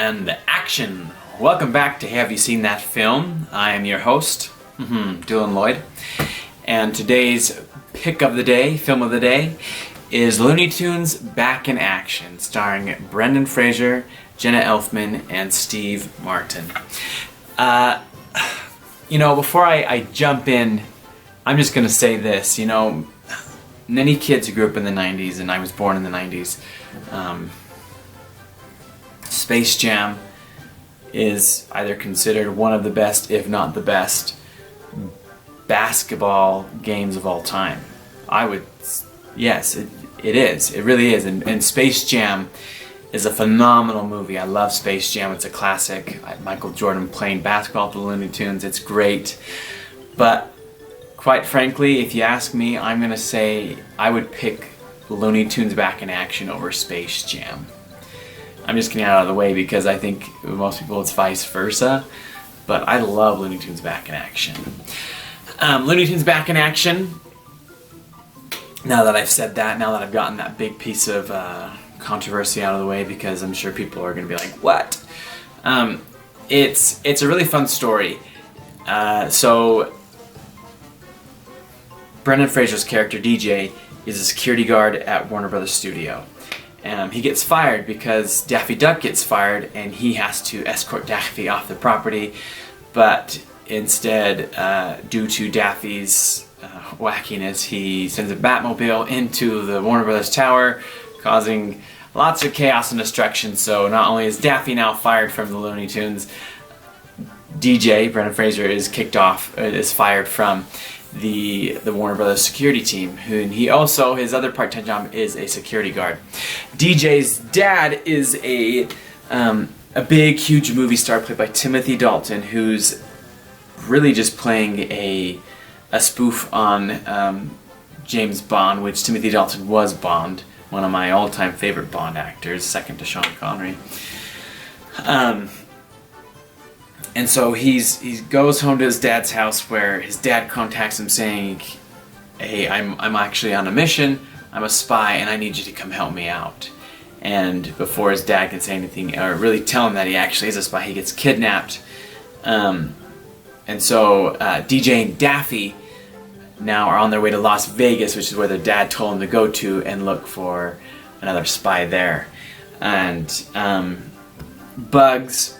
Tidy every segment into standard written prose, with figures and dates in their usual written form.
And action! Welcome back to Have You Seen That Film? I am your host, Dylan Lloyd. And today's pick of the day, film of the day, is Looney Tunes Back in Action, starring Brendan Fraser, Jenna Elfman, and Steve Martin. Before I jump in, I'm just going to say this. Many kids who grew up in the 90s, and I was born in the 90s, Space Jam is either considered one of the best, if not the best, basketball games of all time. Yes, it is. It really is. And Space Jam is a phenomenal movie. I love Space Jam. It's a classic. Michael Jordan playing basketball for the Looney Tunes. It's great. But quite frankly, if you ask me, I'm going to say I would pick Looney Tunes Back in Action over Space Jam. I'm just getting out of the way because I think most people it's vice versa. But I love Looney Tunes Back in Action. Looney Tunes Back in Action, now that I've said that, now that I've gotten that big piece of controversy out of the way, because I'm sure people are going to be like, what? It's a really fun story. So Brendan Fraser's character, DJ, is a security guard at Warner Brothers Studio. He gets fired because Daffy Duck gets fired, and he has to escort Daffy off the property. But instead, due to Daffy's wackiness, he sends a Batmobile into the Warner Brothers tower, causing lots of chaos and destruction. So not only is Daffy now fired from the Looney Tunes, DJ, Brendan Fraser, is fired from the Warner Brothers security team. He also, his other part-time job is a security guard. DJ's dad is a big, huge movie star played by Timothy Dalton, who's really just playing a spoof on James Bond, which Timothy Dalton was Bond, one of my all-time favorite Bond actors, second to Sean Connery. And so he goes home to his dad's house, where his dad contacts him saying, "Hey, I'm actually on a mission. I'm a spy, and I need you to come help me out." And before his dad can say anything or really tell him that he actually is a spy, he gets kidnapped. And so DJ and Daffy now are on their way to Las Vegas, which is where their dad told them to go to and look for another spy there. And Bugs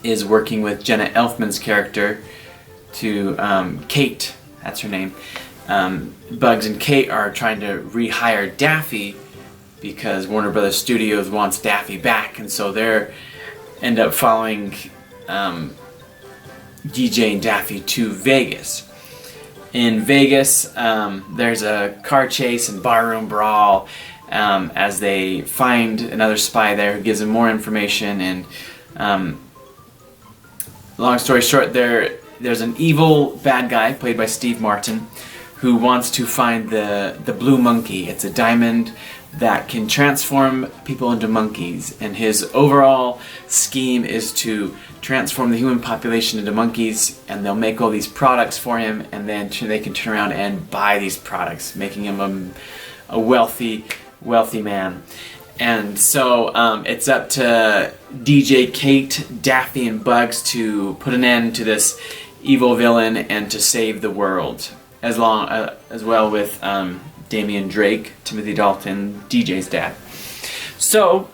is working with Jenna Elfman's character to Kate, that's her name. Bugs and Kate are trying to rehire Daffy because Warner Brothers Studios wants Daffy back, and so they end up following DJ and Daffy to Vegas. In Vegas, there's a car chase and barroom brawl as they find another spy there who gives them more information. And long story short, there's an evil bad guy played by Steve Martin who wants to find the blue monkey. It's a diamond that can transform people into monkeys, and his overall scheme is to transform the human population into monkeys, and they'll make all these products for him, and then they can turn around and buy these products, making him a wealthy man. And so it's up to DJ, Kate, Daffy, and Bugs to put an end to this evil villain and to save the world, as well with Damian Drake, Timothy Dalton, DJ's dad. So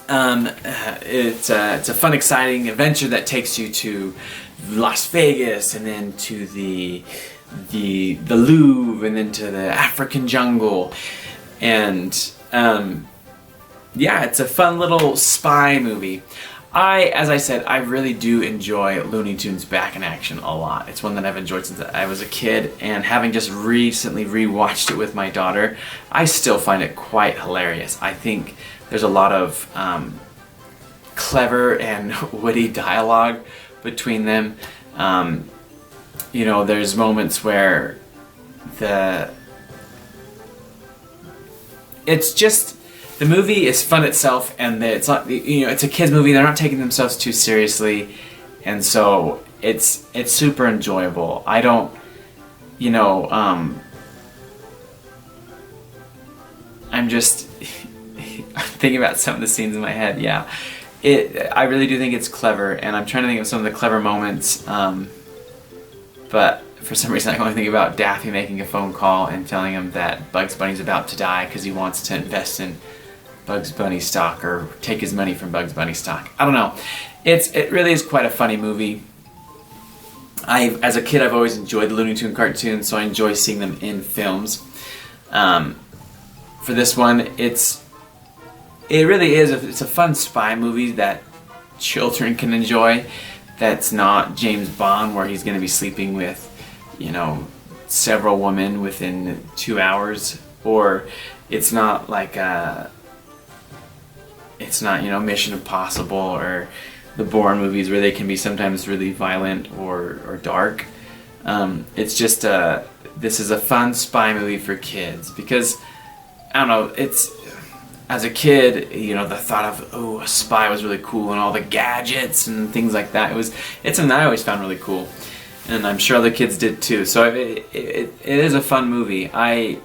it's a fun, exciting adventure that takes you to Las Vegas, and then to the Louvre, and then to the African jungle. And it's a fun little spy movie. As I said, I really do enjoy Looney Tunes Back in Action a lot. It's one that I've enjoyed since I was a kid, and having just recently rewatched it with my daughter, I still find it quite hilarious. I think there's a lot of clever and witty dialogue between them. There's moments where the movie is fun itself, and it's not, it's a kids movie. They're not taking themselves too seriously, and so it's super enjoyable. I don't, I'm just, thinking about some of the scenes in my head. Yeah, I really do think it's clever, and I'm trying to think of some of the clever moments. But for some reason, I can only think about Daffy making a phone call and telling him that Bugs Bunny's about to die because he wants to invest in Bugs Bunny stock or take his money from Bugs Bunny stock. I don't know. It really is quite a funny movie. As a kid, I've always enjoyed the Looney Tunes cartoons, so I enjoy seeing them in films. For this one, it really is. It's a fun spy movie that children can enjoy. That's not James Bond, where he's going to be sleeping with, several women within 2 hours, or it's not like Mission Impossible or the Bourne movies where they can be sometimes really violent or dark. It's just this is a fun spy movie for kids because I don't know. As a kid, the thought of a spy was really cool and all the gadgets and things like that. It's something that I always found really cool, and I'm sure other kids did too. So it is a fun movie. I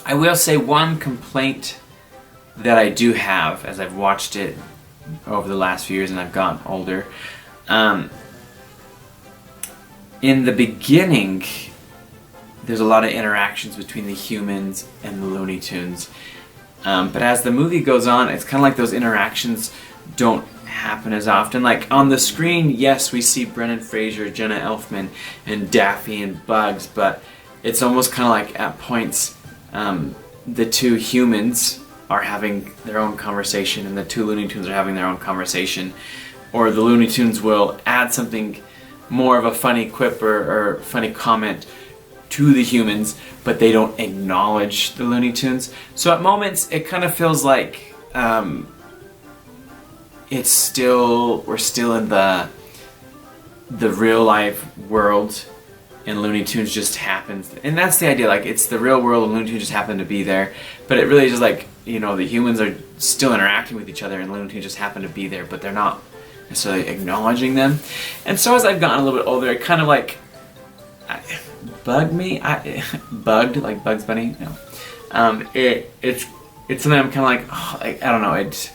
will say one complaint that I do have as I've watched it over the last few years and I've gotten older. In the beginning, there's a lot of interactions between the humans and the Looney Tunes. But as the movie goes on, it's kind of like those interactions don't happen as often. Like on the screen, yes, we see Brendan Fraser, Jenna Elfman, and Daffy and Bugs, but it's almost kind of like at points the two humans are having their own conversation and the two Looney Tunes are having their own conversation, or the Looney Tunes will add something more of a funny quip or funny comment to the humans, but they don't acknowledge the Looney Tunes. So at moments it kind of feels like we're still in the real life world and Looney Tunes just happens, and that's the idea, like it's the real world and Looney Tunes just happen to be there, but it really is just like, the humans are still interacting with each other and Looney Tunes just happen to be there, but they're not necessarily acknowledging them. And so as I've gotten a little bit older, it kind of like bugged me. Bugged like Bugs Bunny. No, it's something I'm kind of like, I don't know. It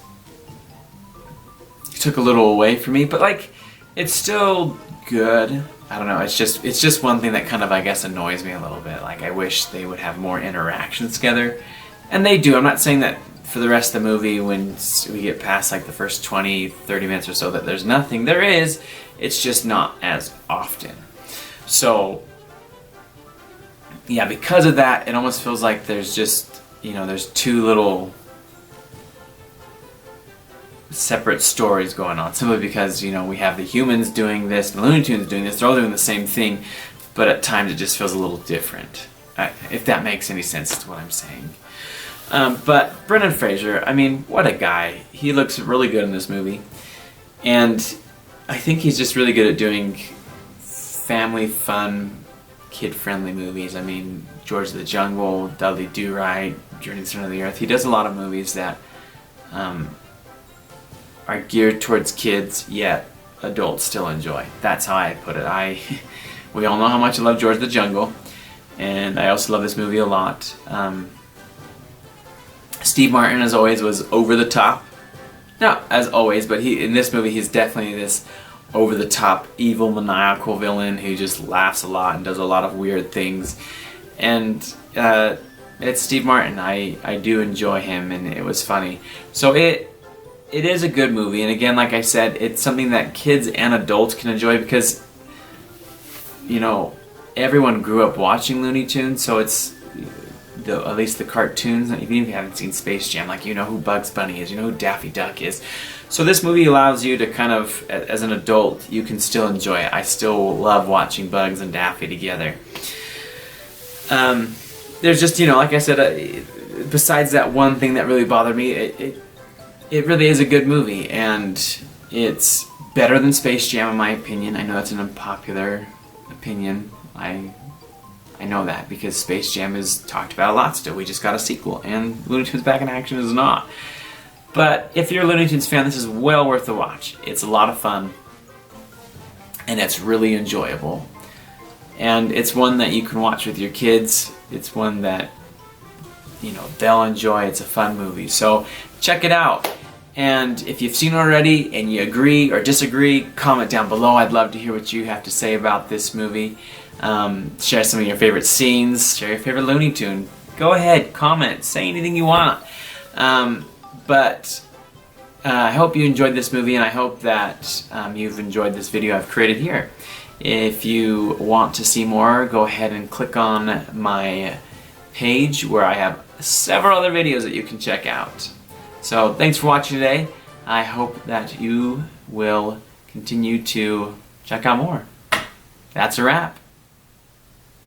took a little away from me, but like it's still good. I don't know. It's just one thing that kind of, I guess, annoys me a little bit. Like I wish they would have more interactions together, and they do. I'm not saying that for the rest of the movie when we get past like the first 20-30 minutes or so that there's nothing. There is. It's just not as often. So yeah, because of that, it almost feels like there's just, there's two little separate stories going on. Simply because, we have the humans doing this and the Looney Tunes doing this. They're all doing the same thing, but at times it just feels a little different. If that makes any sense to what I'm saying. But Brendan Fraser, I mean, what a guy. He looks really good in this movie. And I think he's just really good at doing family fun, kid-friendly movies. I mean, George of the Jungle, Dudley Do-Right, Journey to the Center of the Earth. He does a lot of movies that are geared towards kids, yet adults still enjoy. That's how I put it. We all know how much I love George of the Jungle, and I also love this movie a lot. Steve Martin, as always, was over the top. Not as always, but in this movie, he's definitely this over-the-top, evil, maniacal villain who just laughs a lot and does a lot of weird things. And it's Steve Martin. I do enjoy him, and it was funny. So it is a good movie, and again, like I said, it's something that kids and adults can enjoy because, everyone grew up watching Looney Tunes, so it's at least the cartoons. Even if you haven't seen Space Jam, like you know who Bugs Bunny is, you know who Daffy Duck is. So this movie allows you to kind of, as an adult, you can still enjoy it. I still love watching Bugs and Daffy together. There's just, like I said, besides that one thing that really bothered me, it really is a good movie, and it's better than Space Jam in my opinion. I know that's an unpopular opinion. I know that because Space Jam is talked about a lot still. We just got a sequel, and Looney Tunes Back in Action is not. But if you're a Looney Tunes fan, this is well worth the watch. It's a lot of fun, and it's really enjoyable. And it's one that you can watch with your kids. It's one that they'll enjoy. It's a fun movie, so check it out. And if you've seen it already and you agree or disagree, comment down below. I'd love to hear what you have to say about this movie. Share some of your favorite scenes, share your favorite Looney Tune. Go ahead, comment, say anything you want. I hope you enjoyed this movie, and I hope that you've enjoyed this video I've created here. If you want to see more, go ahead and click on my page where I have several other videos that you can check out. So thanks for watching today. I hope that you will continue to check out more. That's a wrap.